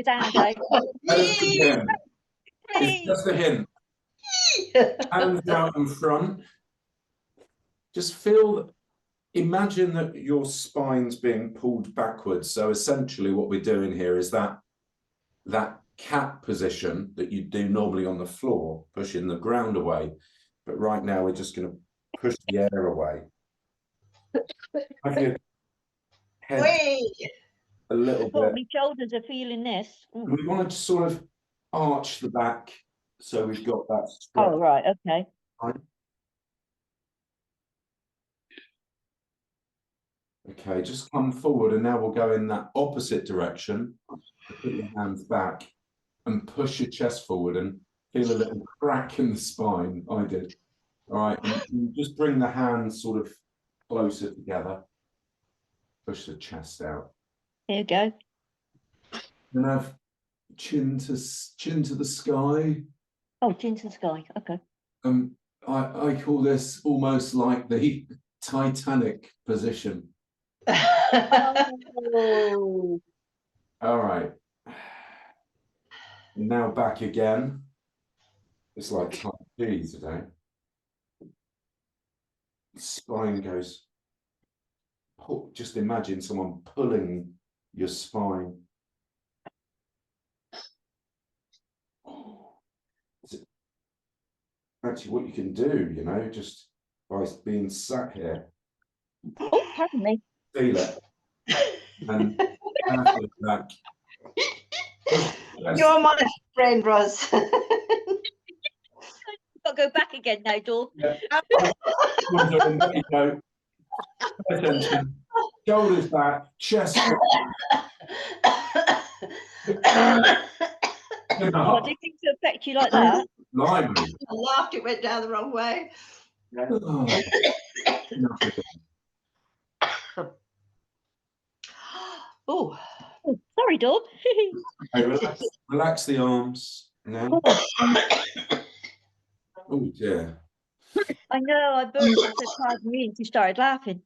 It's Andy. It's just a hint. Hands out in front. Just imagine that your spine's being pulled backwards. So essentially what we're doing here is that cat position that you do normally on the floor, pushing the ground away. But right now we're just going to push the air away. Have your head a little bit. My shoulders are feeling this. We want to sort of arch the back so we've got that stretch. Oh, right, okay. Okay, just come forward and now we'll go in that opposite direction. Put your hands back and push your chest forward and feel a little crack in the spine. I did. All right, and just bring the hands sort of closer together. Push the chest out. Here you go. And have chin to the sky. Oh, chin to the sky. Okay. I call this almost like the Titanic position. Oh. All right. Now back again. It's like Tai Chi today. Spine goes. Just imagine someone pulling your spine. Actually, what you can do, you know, just by being sat here. Oh, pardon me. Feel it. And back. You're my friend, Roz. I've got to go back again now, Dawn. Yeah. Attention. Shoulders back, chest I didn't think to affect you like that. Lively. I laughed, it went down the wrong way. Oh, sorry, Dawn. Okay, relax the arms now. Oh dear. I know, I burst into the me and she started laughing.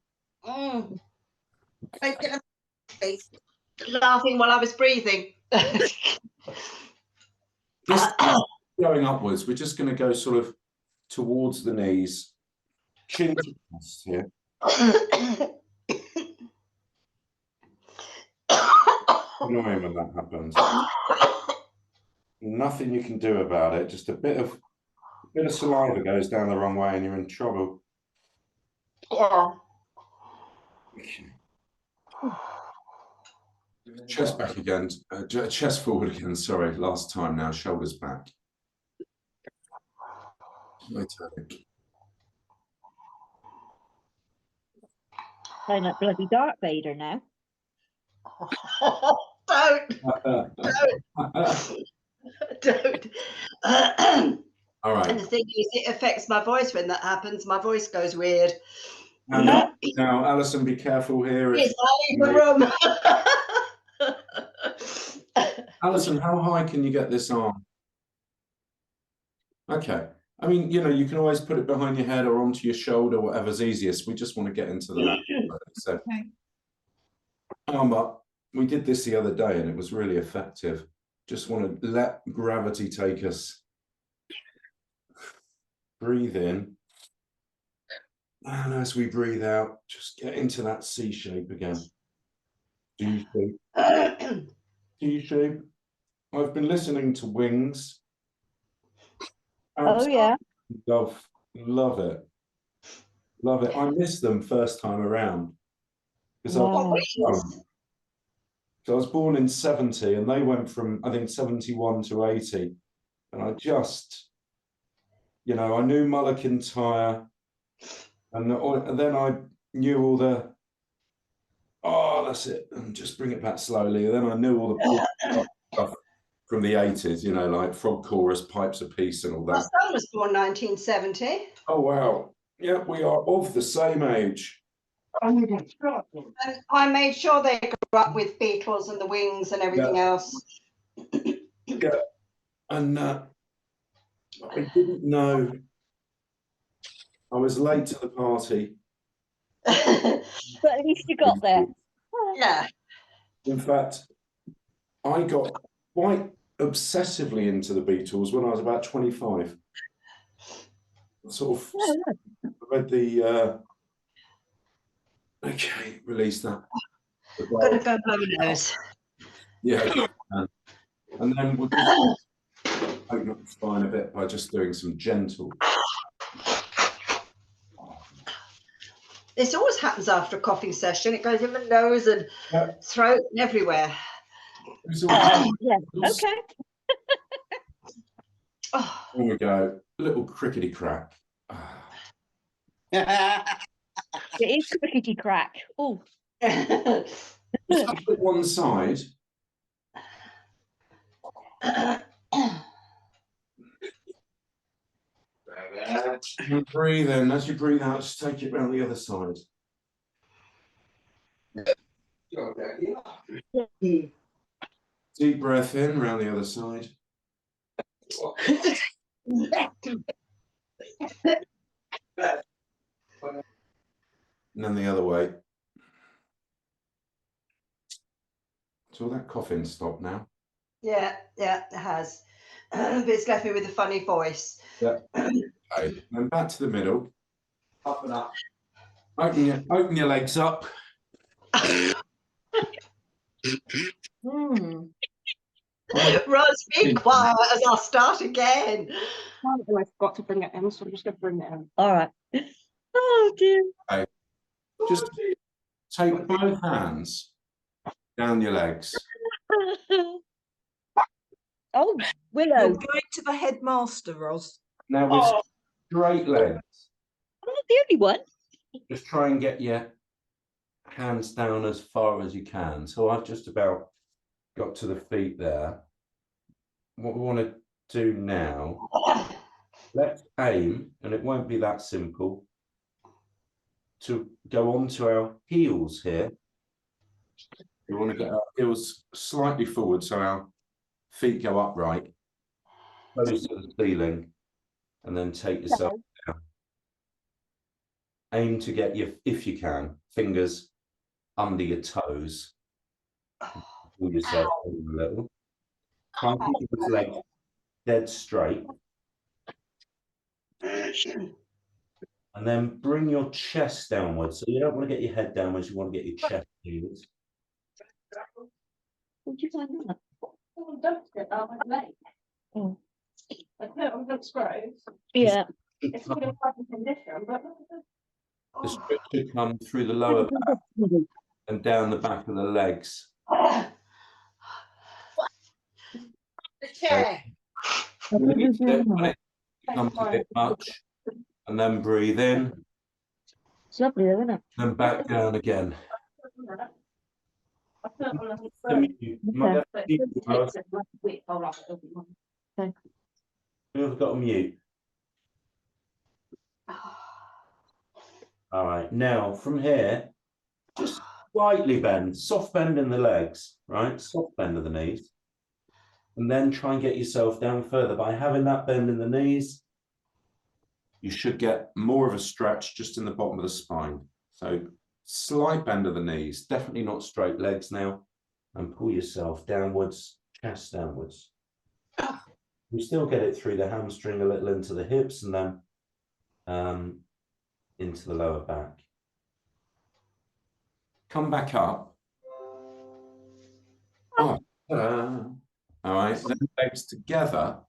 Laughing while I was breathing. This going upwards, we're just going to go sort of towards the knees, chin to chest here. Annoying when that happens. Nothing you can do about it. Just a bit of saliva goes down the wrong way, and you're in trouble. Yeah. Okay. Chest back again. Chest forward again. Sorry, last time now. Shoulders back. I'm like bloody Darth Vader now. Don't. All right. And the thing is, it affects my voice when that happens. My voice goes weird. Now, Alison, be careful here. Yes, I leave the room. Alison, how high can you get this arm? Okay. I mean, you know, you can always put it behind your head or onto your shoulder, whatever's easiest. We just want to get into the so arm up. We did this the other day and it was really effective. Just want to let gravity take us. Breathe in. And as we breathe out, just get into that C shape again. D shape. D shape. I've been listening to Wings. Oh yeah. Love it. Love it. I missed them first time around. Because I was born in 70 and they went from, I think, 71 to 80. And I just, you know, I knew Mull Kintyre and then I knew all the, oh, that's it. And just bring it back slowly. And then I knew all the stuff from the 80s, you know, like Frog Chorus, Pipes of Peace and all that. My son was born 1970. Oh, wow. Yeah, we are of the same age. And I made sure they grew up with Beatles and the Wings and everything else. Yeah. And I didn't know. I was late to the party. But at least you got there. Yeah. In fact, I got quite obsessively into the Beatles when I was about 25. Sort of read the okay, release that. Gotta go blow my nose. Yeah, and then we'll just open up the spine a bit by just doing some gentle. This always happens after a coughing session. It goes in my nose and throat and everywhere. Yeah. Okay. Oh. Here we go. A little crickety crack. It is crickety crack. Oh. Just up at one side. And breathe in. As you breathe out, just take it round the other side. Deep breath in, round the other side. And then the other way. So that coughing stopped now. Yeah, it has. But it's left me with a funny voice. Yeah. Okay. Then back to the middle. Up and up. Open your legs up. Rose, be quiet as I'll start again. I've got to bring it in, so I'm just going to bring it in. All right. Oh dear. Okay. Just take both hands down your legs. Oh, Willow. You're going to the headmaster, Ros. Now with straight legs, I'm not the only one. just try and get your hands down as far as you can. So I've just about got to the feet there. What we want to do now, let's aim, and it won't be that simple, to go onto our heels here. We want to get our heels slightly forward so our feet go upright, close to the ceiling, and then take yourself down. Aim to get your, if you can, fingers under your toes. Pull yourself in a little. Try and keep your legs dead straight. And then bring your chest downwards. So you don't want to get your head downwards, you want to get your chest downwards. Would you find that? Oh, don't get out of my leg. Oh. I put it on good screws. Yeah. It's a bit of a condition, but The stretch should come through the lower back and down the back of the legs. The chair. When it becomes a bit much, and then breathe in, It's lovely, though, isn't it? and back down again. I put it on a You might have to keep it close. Okay. Who've got a mute? All right, now from here, just slightly bend, soft bend in the legs, right? Soft bend of the knees. And then try and get yourself down further. By having that bend in the knees, you should get more of a stretch just in the bottom of the spine. So slight bend of the knees, definitely not straight legs now. And pull yourself downwards, chest downwards. You still get it through the hamstring a little into the hips and then into the lower back. Come back up. Oh, all right, then legs together.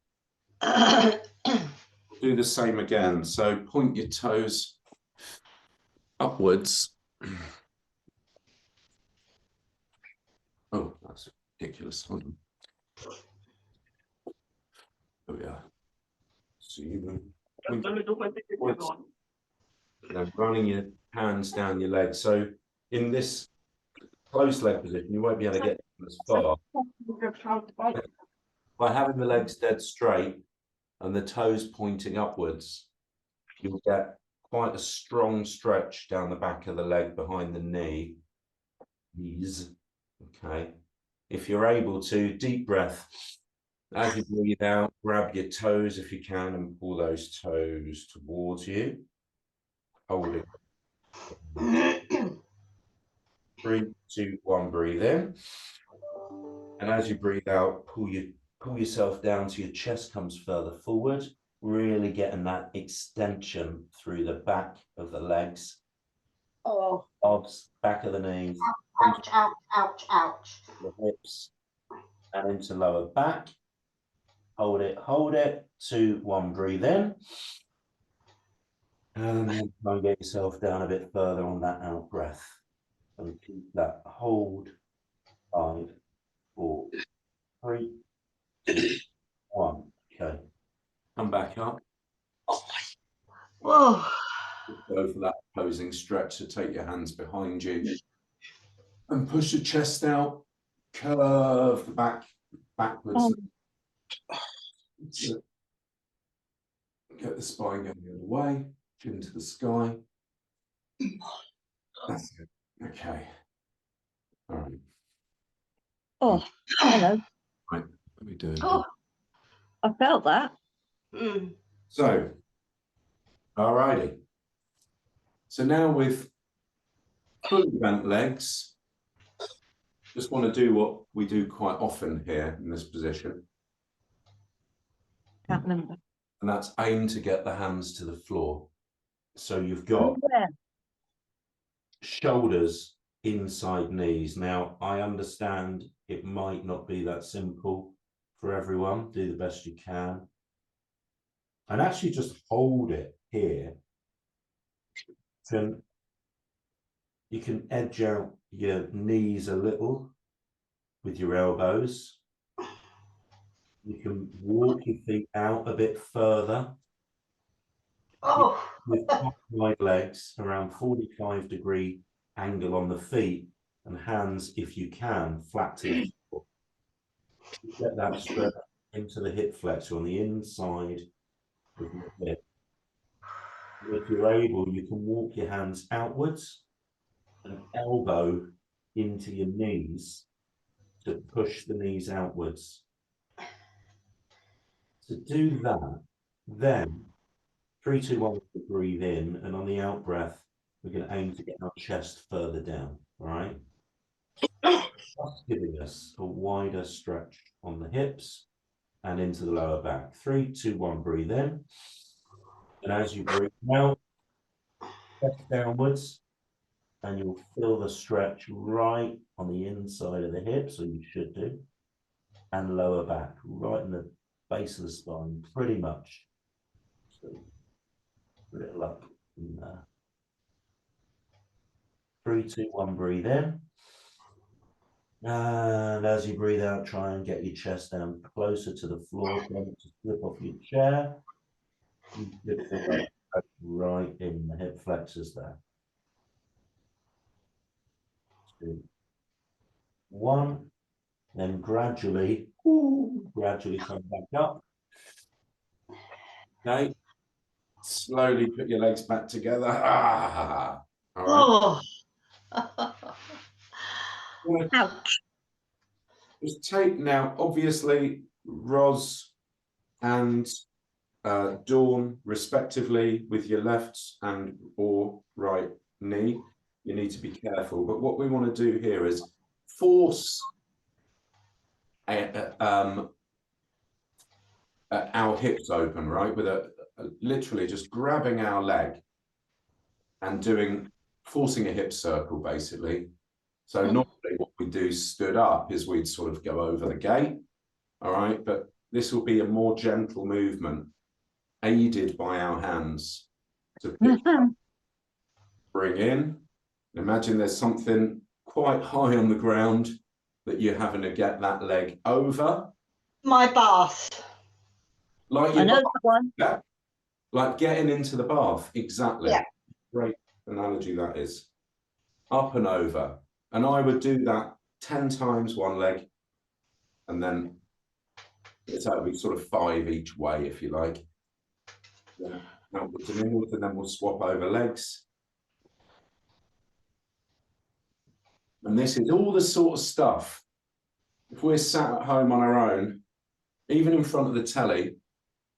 Do the same again. So point your toes upwards. Oh, that's ridiculous. Hold on. There we are. So you running your hands down your legs. So in this close leg position, you won't be able to get as far. By having the legs dead straight and the toes pointing upwards, you'll get quite a strong stretch down the back of the leg behind the knees. Okay. If you're able to, deep breath. As you breathe out, grab your toes if you can and pull those toes towards you. Hold it. 3, 2, 1, breathe in. And as you breathe out, pull yourself down so your chest comes further forward, really getting that extension through the back of the legs, Oh, abs, back of the knees, ouch, ouch, ouch, ouch. the hips, and into lower back. Hold it. 2, 1, breathe in. And then try and get yourself down a bit further on that out breath. And keep that hold. 5, 4, 3, 2, 1. Okay. Come back up. Oh, Go for that opposing stretch. So take your hands behind you and push the chest out. Curve the back backwards. Get the spine going the other way. Chin to the sky. That's it. Okay. All right. Oh, hello. Right. What are we doing? oh. I felt that. Mm. So, alrighty. So now with fully bent legs, just want to do what we do quite often here in this position, Can't remember. and that's aim to get the hands to the floor. So you've got Yeah. shoulders inside knees. Now, I understand it might not be that simple for everyone. Do the best you can. And actually just hold it here. You can edge out your knees a little with your elbows. You can walk your feet out a bit further. Oh. With wide legs, around 45-degree angle on the feet, and hands, if you can, flat to the floor. Get that stretch into the hip flexor on the inside of the hip. If you're able, you can walk your hands outwards and elbow into your knees to push the knees outwards. To do that, then 3, 2, 1, breathe in, and on the out breath, we're going to aim to get our chest further down, all right? That's giving us a wider stretch on the hips and into the lower back. 3, 2, 1, breathe in. And as you breathe out, chest downwards, and you'll feel the stretch right on the inside of the hips, or you should do, and lower back, right in the base of the spine, pretty much. So, a little up in there. 3, 2, 1, breathe in. And as you breathe out, try and get your chest down closer to the floor. Don't just flip off your chair. You flip the leg right in the hip flexors there. 2, 1. Then gradually come back up. okay. Slowly put your legs back together. All right. Oh. Ouch. Just take now, obviously, Ros and Dawn, respectively, with your left and or right knee. You need to be careful. But what we want to do here is force our hips open, right? With literally just grabbing our leg and forcing a hip circle, basically. So normally what we do stood up is we'd sort of go over the gate, all right? But this will be a more gentle movement, aided by our hands. To pick up, bring in. Imagine there's something quite high on the ground that you're having to get that leg over. My bath. Like I know that one. Yeah, like getting into the bath. Exactly. Yeah. Great analogy that is. Up and over. And I would do that 10 times one leg, and then that would be sort of 5 each way, if you like. Yeah. Outwards and inwards, and then we'll swap over legs. And this is all the sort of stuff. If we're sat at home on our own, even in front of the telly,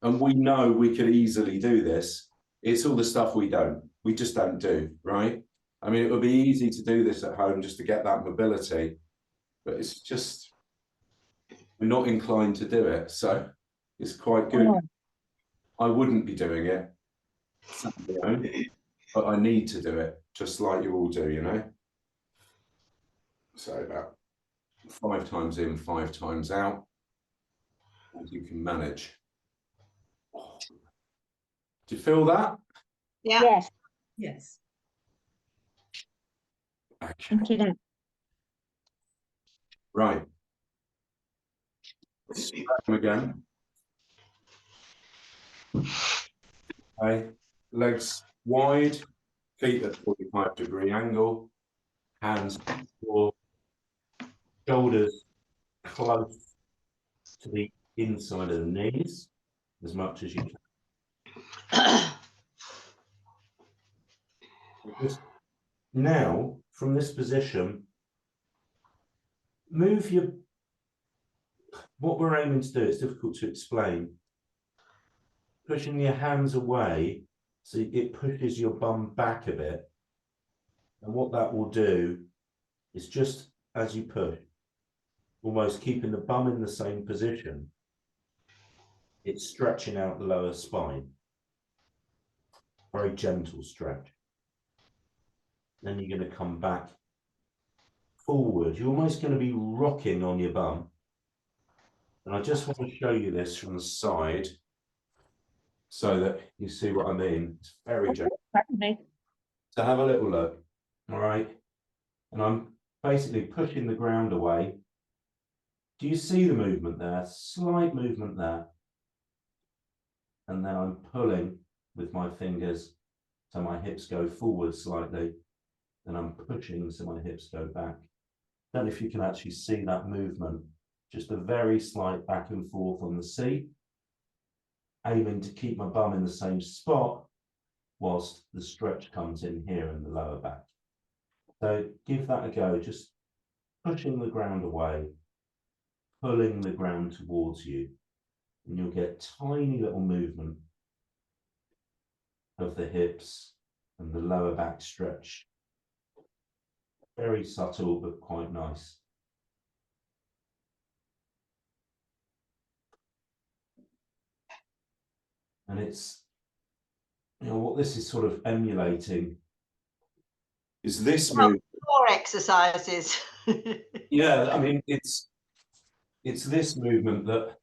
and we know we could easily do this, it's all the stuff we just don't do, right? I mean, it would be easy to do this at home just to get that mobility, but it's just we're not inclined to do it, so it's quite good. Oh. I wouldn't be doing it, you know, but I need to do it, just like you all do, you know. So about 5 times in, 5 times out, and you can manage. Do you feel that? Yeah. Yes, Yes. Okay. thank you. Right. Stretch them again. Okay. Legs wide, feet at 45-degree angle, hands or shoulders close to the inside of the knees as much as you can. Just now, from this position, move your, what we're aiming to do, it's difficult to explain, pushing your hands away so it pushes your bum back a bit. And what that will do is, just as you push, almost keeping the bum in the same position, it's stretching out the lower spine. Very gentle stretch. Then you're going to come back forward. You're almost going to be rocking on your bum. And I just want to show you this from the side so that you see what I mean. It's very gentle. So have a little look. All right. And I'm basically pushing the ground away. Do you see the movement there? Slight movement there. And then I'm pulling with my fingers so my hips go forward slightly. And I'm pushing so my hips go back. I don't know if you can actually see that movement. Just a very slight back and forth on the seat. Aiming to keep my bum in the same spot whilst the stretch comes in here in the lower back. So give that a go, just pushing the ground away, pulling the ground towards you, and you'll get tiny little movement of the hips and the lower back stretch. Very subtle, but quite nice. And it's, you know, what this is sort of emulating is this move. More exercises. Yeah, I mean, it's this movement that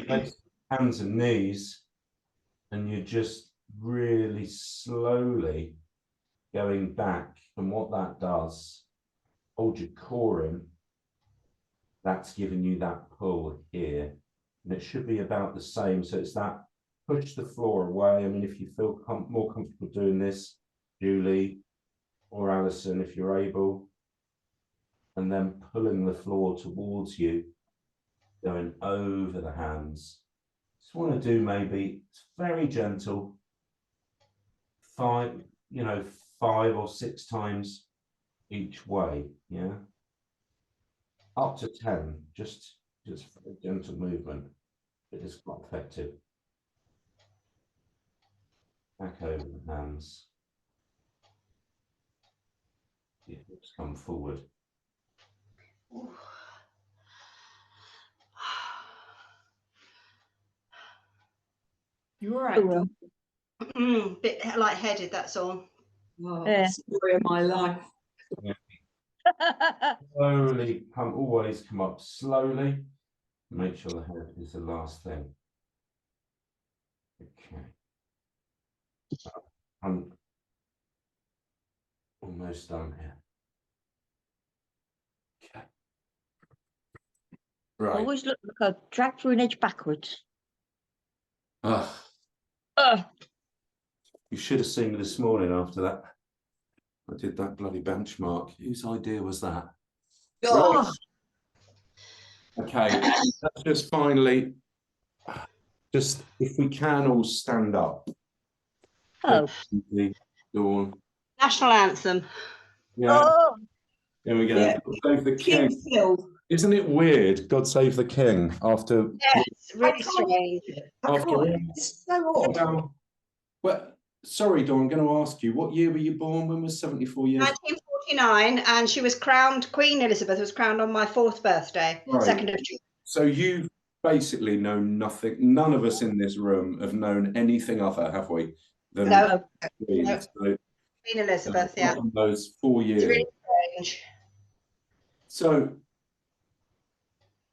makes hands and knees, and you're just really slowly going back. And what that does, hold your core in, that's giving you that pull here. And it should be about the same. So it's that push the floor away. I mean, if you feel more comfortable doing this, Julie or Alison, if you're able, and then pulling the floor towards you, going over the hands. Just want to do maybe, it's very gentle, 5 or 6 times each way, yeah, up to 10, just very gentle movement. It is quite effective. Back over the hands. Yeah, just come forward. You're all right, Dom. Bit lightheaded, that's all. Oh, Yeah. story of my life. Slowly always come up slowly. Make sure the head is the last thing. Okay. I'm almost done here. Okay. Right. Always look like I dragged through an edge backwards. You should have seen me this morning after that. I did that bloody benchmark. Whose idea was that? Oh. Right. Okay, let's just finally, just if we can all stand up. Oh. Dawn. National anthem. Yeah, Oh. here we go. Yeah. God save the King. King Phil. Isn't it weird? God save the King after. Yes, really strange. It's so odd. Well, sorry, Dawn, I'm going to ask you, what year were you born? When was 74 years? 1944. 49, and she was crowned, Queen Elizabeth was crowned on my 4th birthday, Right. 2nd of June. So you basically know nothing. None of us in this room have known anything other, have we? Than No, Queen. no. So, Queen Elizabeth, yeah. from those 4 It's years. really strange. So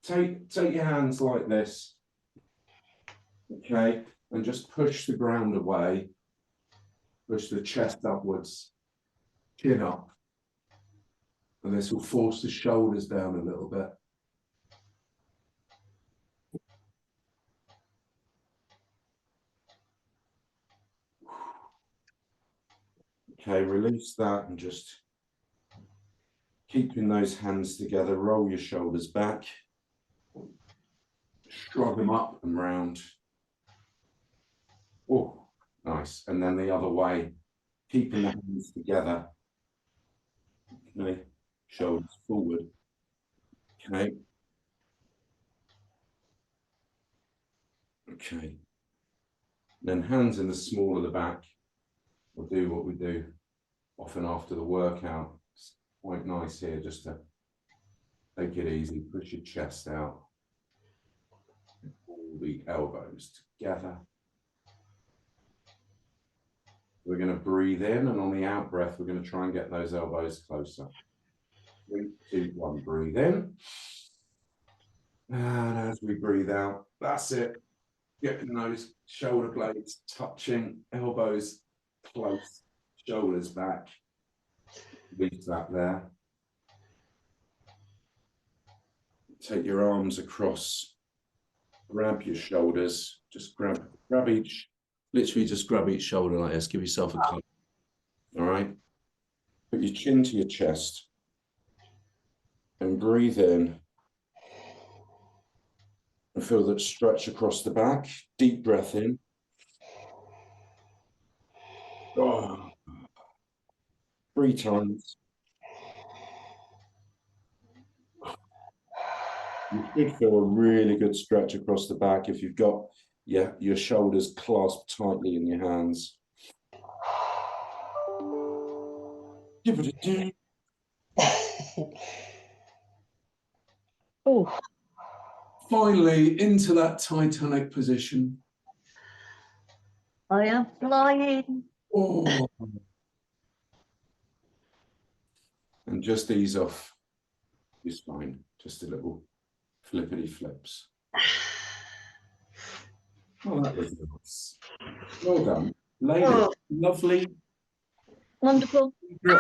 take your hands like this, okay, and just push the ground away. Push the chest upwards, chin up, and this will force the shoulders down a little bit. Okay, release that and just keeping those hands together, roll your shoulders back, shrug them up and round. Oh, nice. And then the other way, keeping the hands together. Okay, shoulders forward. Okay. Okay. Then hands in the small of the back. We'll do what we do often after the workout. It's quite nice here just to take it easy, push your chest out. Pull the elbows together. We're going to breathe in, and on the out breath, we're going to try and get those elbows closer. 3, 2, 1, breathe in. And as we breathe out, that's it. Getting those shoulder blades touching, elbows close, shoulders back. Leave that there. Take your arms across, grab your shoulders, just grab each, literally just grab each shoulder like this, give yourself a cup. All right? Put your chin to your chest and breathe in. And feel that stretch across the back. Deep breath in. Oh. 3 times. You should feel a really good stretch across the back if you've got your shoulders clasped tightly in your hands. Oh, Finally, into that Titanic position. I am flying. Oh. And just ease off your spine. Just a little flippity flips. Oh, that was nice. Well done. Lady, Oh. lovely. Wonderful. Drop